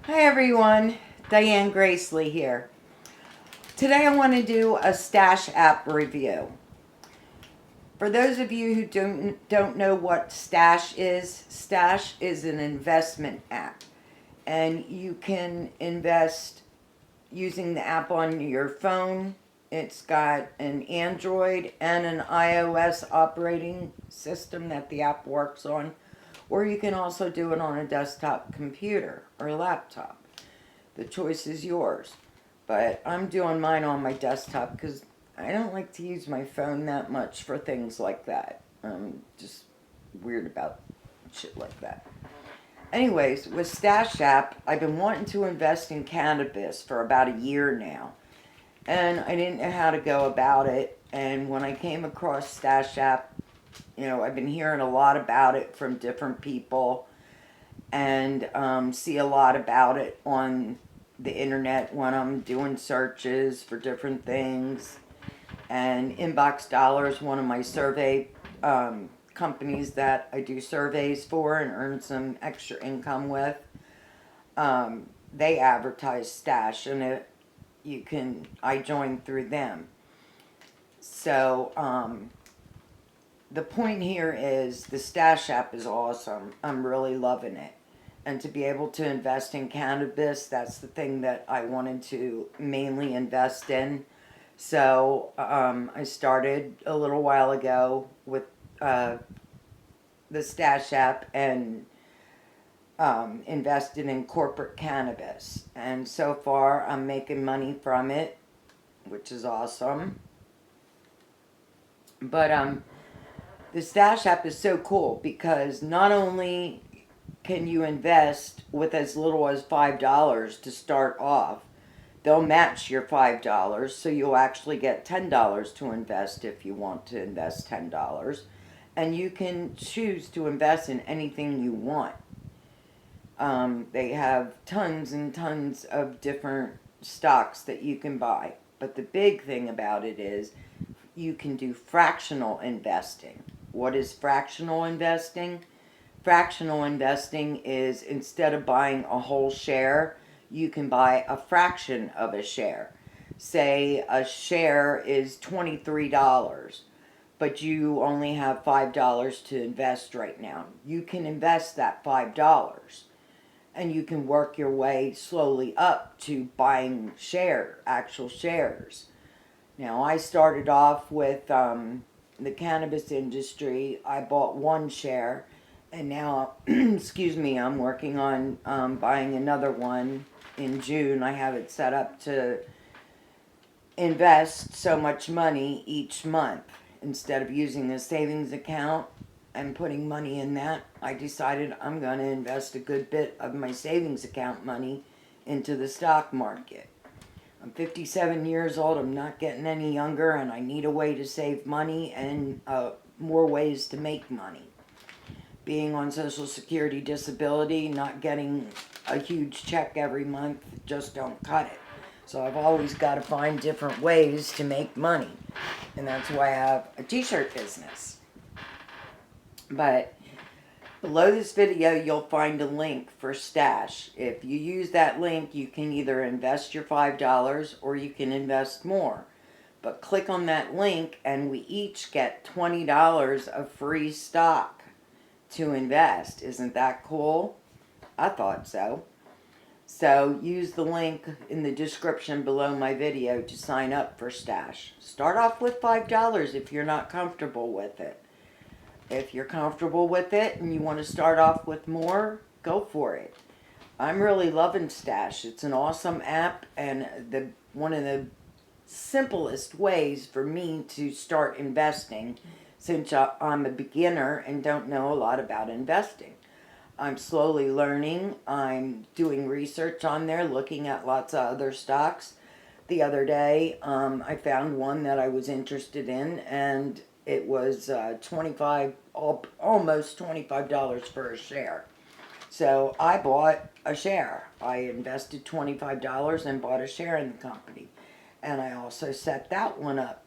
Hi everyone, Diane Gracely here. Today I want to do a Stash app review. For those of you who don't know what Stash is an investment app, and you can invest using the app on your phone. It's got an Android and an iOS operating system that the app works on, or you can also do it on a desktop computer or laptop. The choice is yours. But I'm doing mine on my desktop because I don't like to use my phone that much for things like that. I'm just weird about shit like that. Anyways, with Stash App, I've been wanting to invest in cannabis for about a year now. And I didn't know how to go about it. And when I came across Stash App, I've been hearing a lot about it from different people and see a lot about it on the internet when I'm doing searches for different things. And Inbox Dollar is one of my survey companies that I do surveys for and earn some extra income with. They advertise Stash, and I joined through them. So the point here is the Stash app is awesome. I'm really loving it. And to be able to invest in cannabis, that's the thing that I wanted to mainly invest in. So I started a little while ago with the Stash app and invested in corporate cannabis. And so far, I'm making money from it, which is awesome. But the Stash app is so cool because not only can you invest with as little as $5 to start off, they'll match your $5, so you'll actually get $10 to invest if you want to invest $10. And you can choose to invest in anything you want. They have tons and tons of different stocks that you can buy. But the big thing about it is you can do fractional investing. What is fractional investing? Fractional investing is instead of buying a whole share, you can buy a fraction of a share. Say a share is $23, but you only have $5 to invest right now. You can invest that $5 and you can work your way slowly up to buying actual shares. Now, I started off with the cannabis industry. I bought one share, and now, excuse me, I'm working on buying another one in June. I have it set up to invest so much money each month. Instead of using a savings account and putting money in that, I decided I'm going to invest a good bit of my savings account money into the stock market. I'm 57 years old, I'm not getting any younger, and I need a way to save money and more ways to make money. Being on Social Security disability, not getting a huge check every month, just don't cut it. So I've always got to find different ways to make money. And that's why I have a t-shirt business. But below this video, you'll find a link for Stash. If you use that link, you can either invest your $5 or you can invest more. But click on that link and we each get $20 of free stock to invest. Isn't that cool? I thought so. So use the link in the description below my video to sign up for Stash. Start off with $5 if you're not comfortable with it. If you're comfortable with it and you want to start off with more, go for it. I'm really loving Stash. It's an awesome app and one of the simplest ways for me to start investing since I'm a beginner and don't know a lot about investing. I'm slowly learning. I'm doing research on there, looking at lots of other stocks. The other day, I found one that I was interested in, and it was almost $25 for a share. So I bought a share. I invested $25 and bought a share in the company. And I also set that one up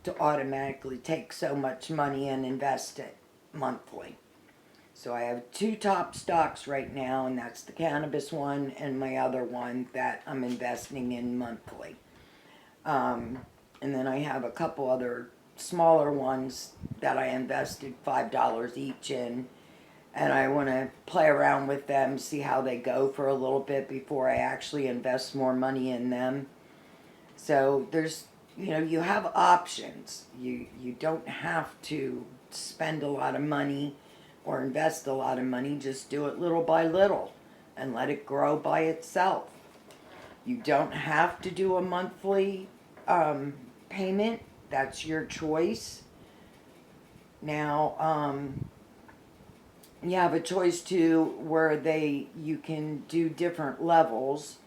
to automatically take so much money and invest it monthly. So I have two top stocks right now, and that's the cannabis one and my other one that I'm investing in monthly. And then I have a couple other smaller ones that I invested $5 each in, and I want to play around with them, see how they go for a little bit before I actually invest more money in them. So there's, you have options. You don't have to spend a lot of money or invest a lot of money. Just do it little by little and let it grow by itself. You don't have to do a monthly payment. That's your choice. Now, you have a choice too where you can do different levels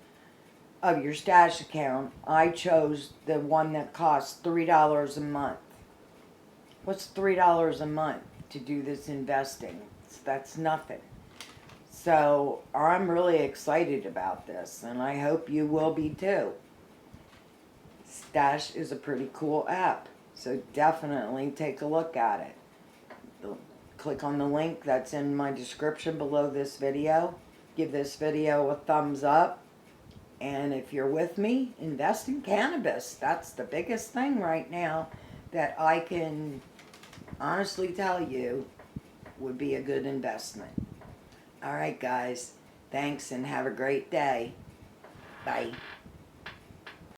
of your stash account. I chose the one that costs $3 a month. What's $3 a month to do this investing? That's nothing. So I'm really excited about this, and I hope you will be too. Stash is a pretty cool app, so definitely take a look at it. Click on the link that's in my description below this video. Give this video a thumbs up. And if you're with me, invest in cannabis. That's the biggest thing right now that I can honestly tell you would be a good investment. All right, guys. Thanks and have a great day. Bye.